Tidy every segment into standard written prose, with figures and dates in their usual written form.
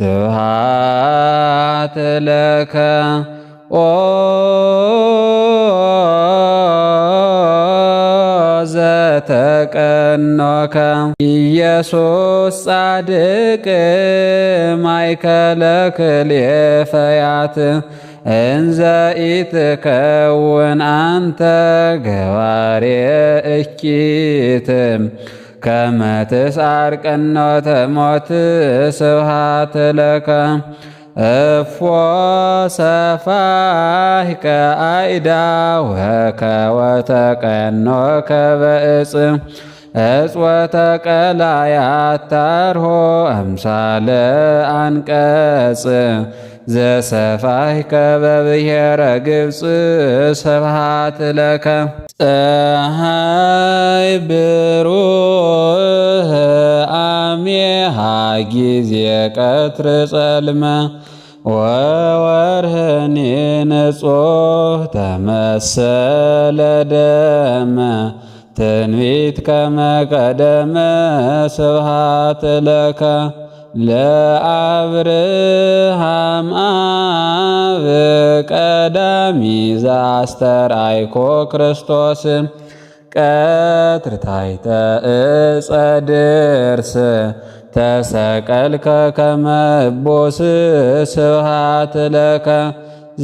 ስብሐት ለከ ኦ ዘተቀኖከ ኢየሱስ ጻድቅ ማእከለ ክልኤ ፈያት እንዘ ኢትከውን አንተ ገባሬ እኪት ከመ ትስዓር ቀኖተ ሞት ስብሐት ለከ እፎ ሰፋሕከ አእዳወከ ወተቀኖከ በዕፅ እጽወተ ቀላያት ታርሆ አምሳለ አንቀጽ ዘሰፋሕከ በብሔረ ግብፅ ስብሐት ለከ ፀሐይ ብሩህ አሜሃ ጊዜ ቀትር ጸልመ ወወርህኒ ንጹሕ ተመሰለ ደመ ትንቢት ከመ ቀደመ ስብሐት ለከ ለአብርሃም አብ ቀዳሚ ዘአስተርአይኮ ክርስቶስ ቀትር ታሕተ ዕፀ ድርስ ተሰቀልከ ከመ እቦስ ስብሐት ለከ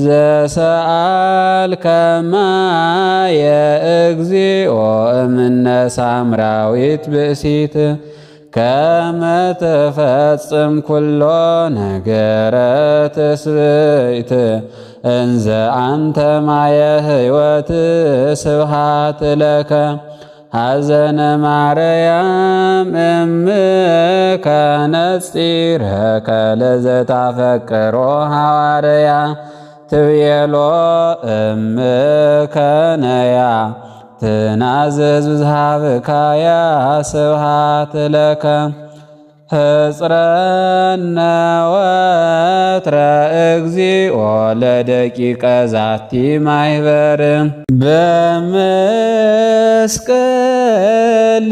ዘሰአልከ ማየ እግዚኦ እምነ ሳምራዊት ብእሲት ከመ ትፈጽም ኩሎ ነገረ ትስብእት እንዘ አንተ ማየ ሕይወት ስብሐት ለከ ሐዘነ ማርያም እምከ ነጺርከ ለዘታፈቅሮ ሐዋርያ ትቤሎ እምከ ነያ ትናዘዝ ብዝሃብካያ ስብሐት ለከ ሕጽረነ ወትረ እግዚኦ ለደቂቀ ዛቲ ማኅበር በመስቀል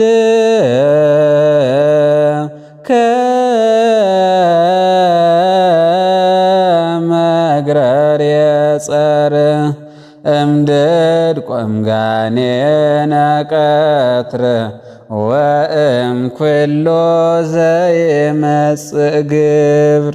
ከመግረር የጸር እምድድ ቆምጋኔነ ቀትር ወእም ኩሎ ዘይመጽእ ግብር